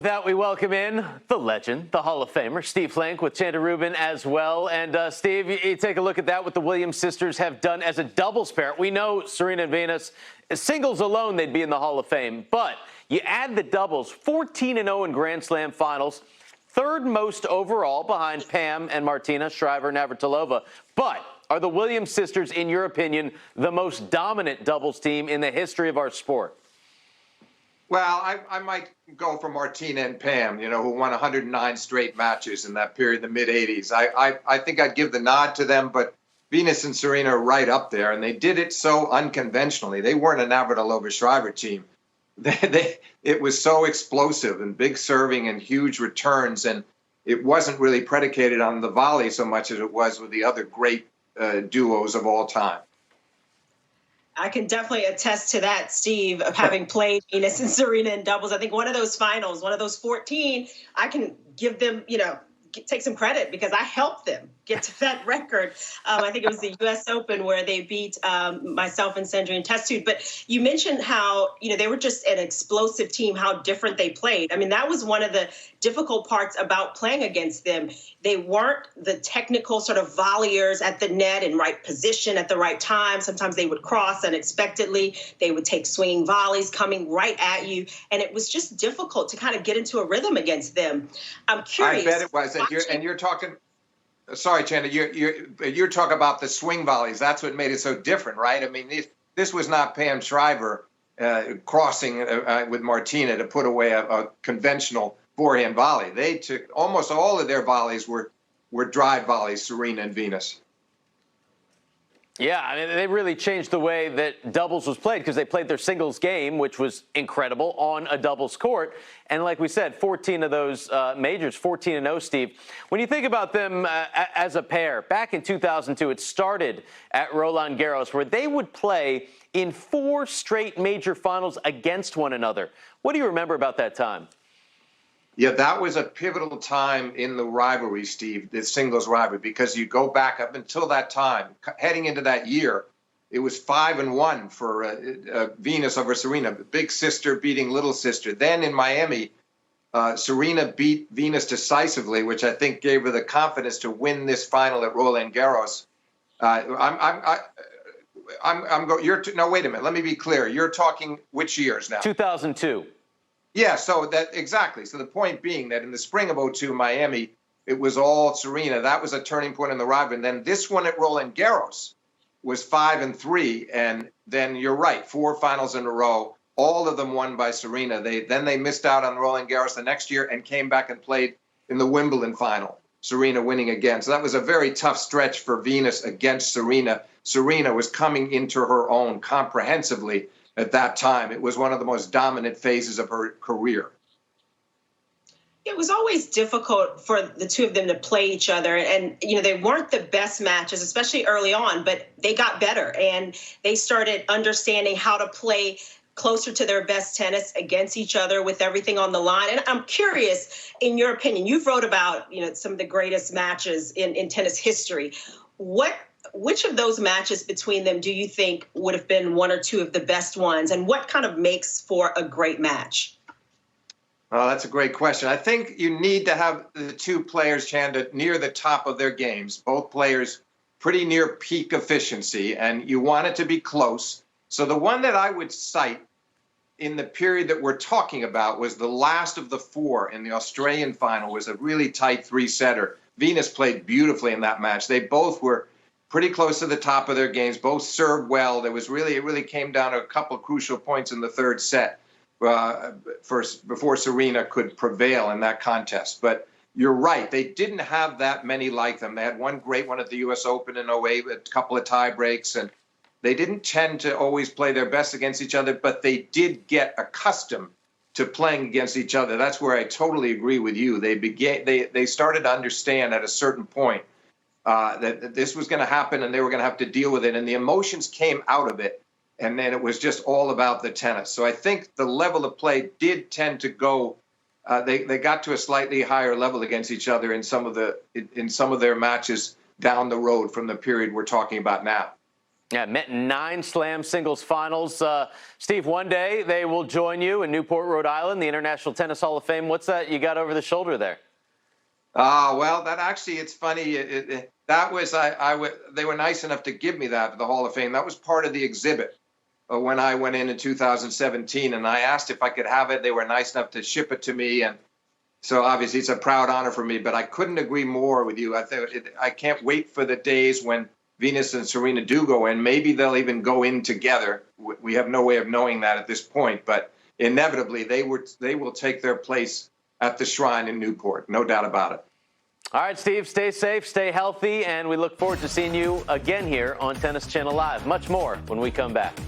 That we welcome in the legend, the Hall of Famer, Steve Flink with Chanda Rubin as well. And Steve, you take a look at that, what the Williams sisters have done as a doubles pair. We know Serena and Venus, singles alone, they'd be in the Hall of Fame. But you add the doubles, 14-0 in Grand Slam finals, third most overall behind Pam and Martina Shriver-Navratilova. But are the Williams sisters, in your opinion, the most dominant doubles team in the history of our sport? Well, I might go for Martina and Pam, who won 109 straight matches in that period, the mid-'80s. I think I'd give the nod to them, but Venus and Serena are right up there, and they did it so unconventionally. They weren't a Navratilova-Shriver team. It was so explosive and big serving and huge returns, and it wasn't really predicated on the volley so much as it was with the other great duos of all time. I can definitely attest to that, Steve, of having played Venus and Serena in doubles. I think one of those finals, one of those 14, I can give them, take some credit because I helped them get to that record. I think it was the U.S. Open where they beat myself and Sandrine Testude. But you mentioned how, they were just an explosive team, how different they played. I mean, that was one of the difficult parts about playing against them. They weren't the technical sort of volleyers at the net in right position at the right time. Sometimes they would cross unexpectedly. They would take swinging volleys coming right at you. And it was just difficult to kind of get into a rhythm against them. I'm curious. I bet it was. And you're talking... Sorry, Chanda, you're talking about the swing volleys. That's what made it so different, right? I mean, this was not Pam Shriver crossing with Martina to put away a conventional forehand volley. They took almost all of their volleys were drive volleys, Serena and Venus. Yeah, I mean, they really changed the way that doubles was played because they played their singles game, which was incredible, on a doubles court. And like we said, 14 of those majors, 14-0, Steve. When you think about them as a pair, back in 2002, it started at Roland Garros, where they would play in 4 straight major finals against one another. What do you remember about that time? Yeah, that was a pivotal time in the rivalry, Steve, the singles rivalry, because you go back up until that time, heading into that year, it was 5-1 for Venus over Serena, big sister beating little sister. Then in Miami, Serena beat Venus decisively, which I think gave her the confidence to win this final at Roland Garros. No, wait a minute. Let me be clear. You're talking which years now? 2002. Yeah, so that exactly. So the point being that in the spring of '02, Miami, it was all Serena. That was a turning point in the rivalry. And then this one at Roland Garros was 5-3. And then you're right, 4 finals in a row, all of them won by Serena. Then they missed out on Roland Garros the next year and came back and played in the Wimbledon final, Serena winning again. So that was a very tough stretch for Venus against Serena. Serena was coming into her own comprehensively. At that time, it was one of the most dominant phases of her career. It was always difficult for the two of them to play each other. And, they weren't the best matches, especially early on, but they got better and they started understanding how to play closer to their best tennis against each other with everything on the line. And I'm curious, in your opinion, you've wrote about, some of the greatest matches in tennis history. Which of those matches between them do you think would have been one or two of the best ones? And what kind of makes for a great match? Oh, that's a great question. I think you need to have the two players, Chanda, near the top of their games. Both players pretty near peak efficiency, and you want it to be close. So the one that I would cite in the period that we're talking about was the last of the 4 in the Australian final. It was a really tight 3-setter. Venus played beautifully in that match. They both were pretty close to the top of their games, both served well. It really came down to a couple of crucial points in the third set before Serena could prevail in that contest. But you're right, they didn't have that many like them. They had one great one at the U.S. Open in '08, a couple of tie breaks, and they didn't tend to always play their best against each other, but they did get accustomed to playing against each other. That's where I totally agree with you. They started to understand at a certain point that this was going to happen and they were going to have to deal with it. And the emotions came out of it. And then it was just all about the tennis. So I think the level of play did tend to go. They got to a slightly higher level against each other in some of their matches down the road from the period we're talking about now. Yeah, met in 9 Slam singles finals. Steve, one day they will join you in Newport, Rhode Island, the International Tennis Hall of Fame. What's that you got over the shoulder there? Well, that actually, it's funny. That was, they were nice enough to give me that for the Hall of Fame. That was part of the exhibit when I went in 2017, and I asked if I could have it. They were nice enough to ship it to me, and so obviously it's a proud honor for me. But I couldn't agree more with you. I can't wait for the days when Venus and Serena do go in. Maybe they'll even go in together. We have no way of knowing that at this point, but inevitably they will take their place at the shrine in Newport. No doubt about it. All right, Steve, stay safe, stay healthy, and we look forward to seeing you again here on Tennis Channel Live. Much more when we come back.